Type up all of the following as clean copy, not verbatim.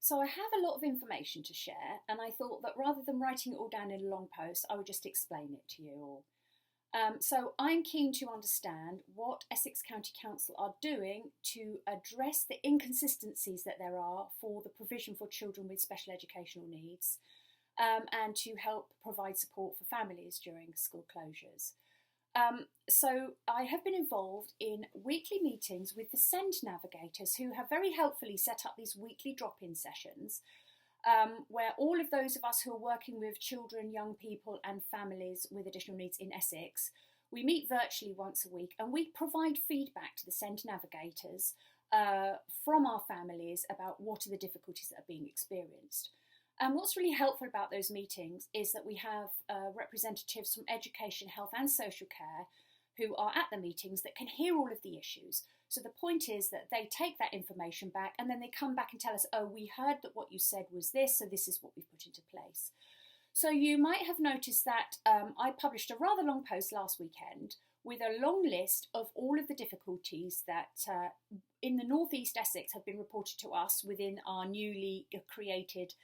So I have a lot of information to share, and I thought that rather than writing it all down in a long post, I would just explain it to you all. So I'm keen to understand what Essex County Council are doing to address the inconsistencies that there are for the provision for children with special educational needs, and to help provide support for families during school closures. So I have been involved in weekly meetings with the SEND navigators, who have very helpfully set up these weekly drop-in sessions, where all of those of us who are working with children, young people and families with additional needs in Essex, we meet virtually once a week and we provide feedback to the SEND navigators from our families about what are the difficulties that are being experienced. And what's really helpful about those meetings is that we have representatives from education, health and social care who are at the meetings that can hear all of the issues. So the point is that they take that information back and then they come back and tell us, oh, we heard that what you said was this, so this is what we've put into place. So you might have noticed that I published a rather long post last weekend with a long list of all of the difficulties that in the North East Essex have been reported to us within our newly created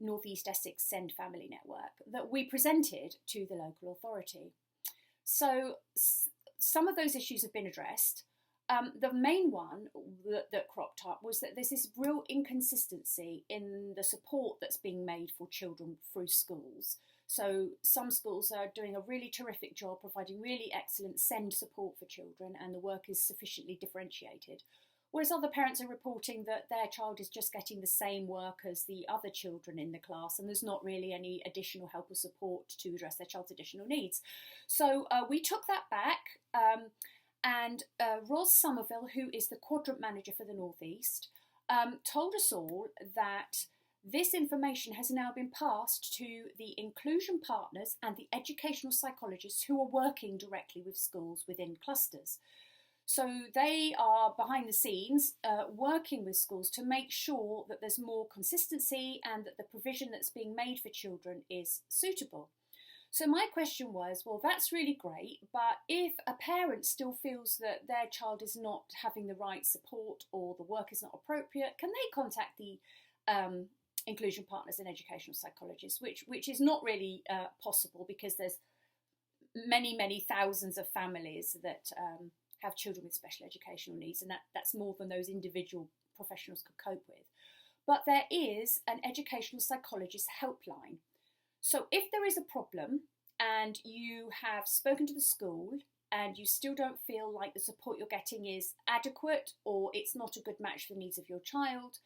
North East Essex SEND Family Network that we presented to the local authority. So some of those issues have been addressed. The main one that cropped up was that there's this real inconsistency in the support that's being made for children through schools. So some schools are doing a really terrific job providing really excellent SEND support for children and the work is sufficiently differentiated. Whereas other parents are reporting that their child is just getting the same work as the other children in the class and there's not really any additional help or support to address their child's additional needs. So we took that back and Ros Somerville, who is the quadrant manager for the North East, told us all that this information has now been passed to the inclusion partners and the educational psychologists who are working directly with schools within clusters. So they are behind the scenes working with schools to make sure that there's more consistency and that the provision that's being made for children is suitable. So my question was, well, that's really great, but if a parent still feels that their child is not having the right support or the work is not appropriate, can they contact the inclusion partners and educational psychologists, which is not really possible because there's many thousands of families that have children with special educational needs, and that's more than those individual professionals could cope with. But there is an educational psychologist helpline. So if there is a problem and you have spoken to the school and you still don't feel like the support you're getting is adequate or it's not a good match for the needs of your child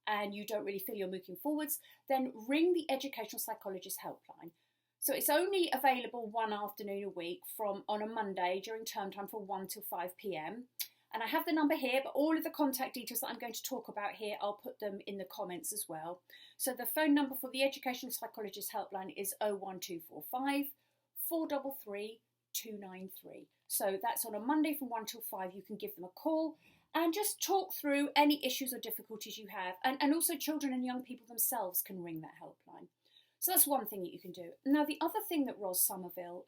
and you don't really feel you're moving forwards, then ring the educational psychologist helpline. So it's only available one afternoon a week on a Monday during term time from 1 till 5 p.m. And I have the number here, but all of the contact details that I'm going to talk about here, I'll put them in the comments as well. So the phone number for the educational psychologist helpline is 01245 433 293. So that's on a Monday from 1 till 5. You can give them a call and just talk through any issues or difficulties you have. And also children and young people themselves can ring that helpline. So that's one thing that you can do. Now, the other thing that Ros Somerville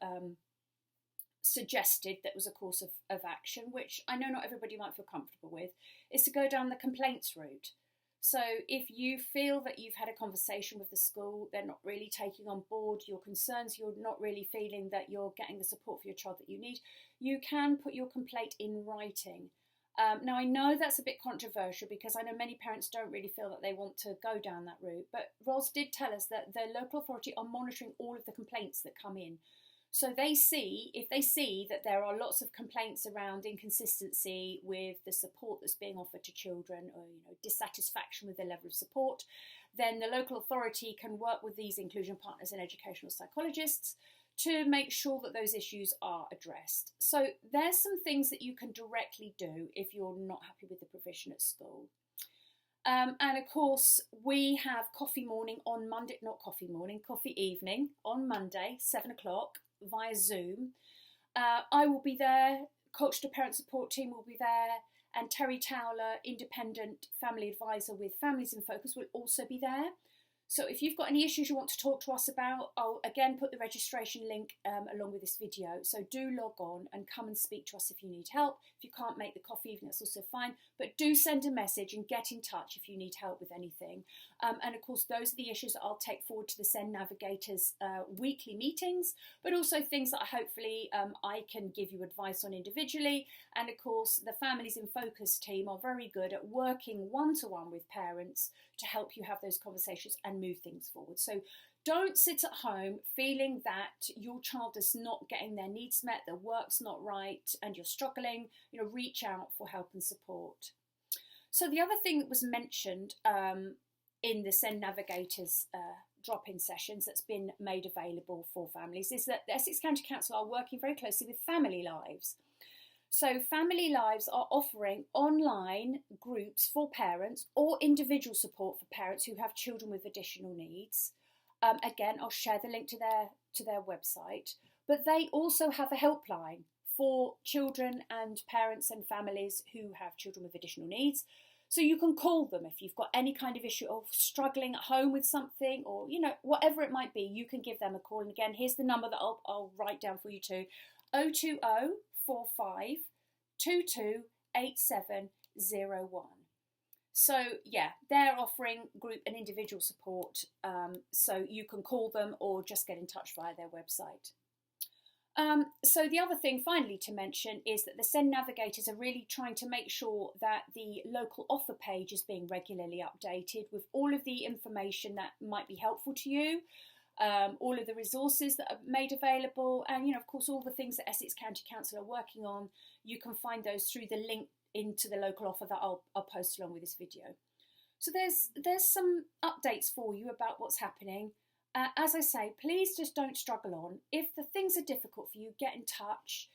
suggested that was a course of action, which I know not everybody might feel comfortable with, is to go down the complaints route. So if you feel that you've had a conversation with the school, they're not really taking on board your concerns, you're not really feeling that you're getting the support for your child that you need, you can put your complaint in writing. Now, I know that's a bit controversial because I know many parents don't really feel that they want to go down that route, but Ros did tell us that the local authority are monitoring all of the complaints that come in. So if they see that there are lots of complaints around inconsistency with the support that's being offered to children or dissatisfaction with the level of support, then the local authority can work with these inclusion partners and educational psychologists to make sure that those issues are addressed. So there's some things that you can directly do if you're not happy with the provision at school. And of course, we have coffee evening on Monday, 7 o'clock via Zoom. I will be there, Coach to Parent Support Team will be there, and Terry Towler, Independent Family Advisor with Families in Focus, will also be there. So if you've got any issues you want to talk to us about, I'll again put the registration link along with this video. So do log on and come and speak to us if you need help. If you can't make the coffee evening, that's also fine. But do send a message and get in touch if you need help with anything. And of course, those are the issues that I'll take forward to the SEND Navigators weekly meetings, but also things that hopefully I can give you advice on individually. And of course, the Families in Focus team are very good at working one-to-one with parents to help you have those conversations and move things forward. So don't sit at home feeling that your child is not getting their needs met, their work's not right, and you're struggling. Reach out for help and support. So the other thing that was mentioned in the SEND Navigators drop-in sessions that's been made available for families is that the Essex County Council are working very closely with Family Lives. So Family Lives are offering online groups for parents or individual support for parents who have children with additional needs. Again, I'll share the link to their website, but they also have a helpline for children and parents and families who have children with additional needs. So you can call them if you've got any kind of issue of struggling at home with something, or whatever it might be, you can give them a call. And again, here's the number that I'll write down for you too: 020 45 22 8701. So yeah, they're offering group and individual support, so you can call them or just get in touch via their website. So the other thing finally to mention is that the SEND Navigators are really trying to make sure that the local offer page is being regularly updated with all of the information that might be helpful to you, all of the resources that are made available, and of course all the things that Essex County Council are working on. You can find those through the link into the local offer that I'll post along with this video. So there's some updates for you about what's happening. As I say, please just don't struggle on. If the things are difficult for you, get in touch.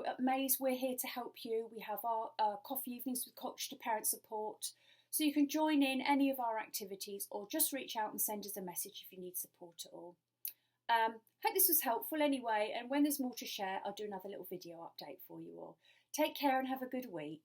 At Maze, we're here to help you. We have our coffee evenings with Coach to Parent Support. So you can join in any of our activities or just reach out and send us a message if you need support at all. Hope this was helpful anyway, and when there's more to share, I'll do another little video update for you all. Take care and have a good week.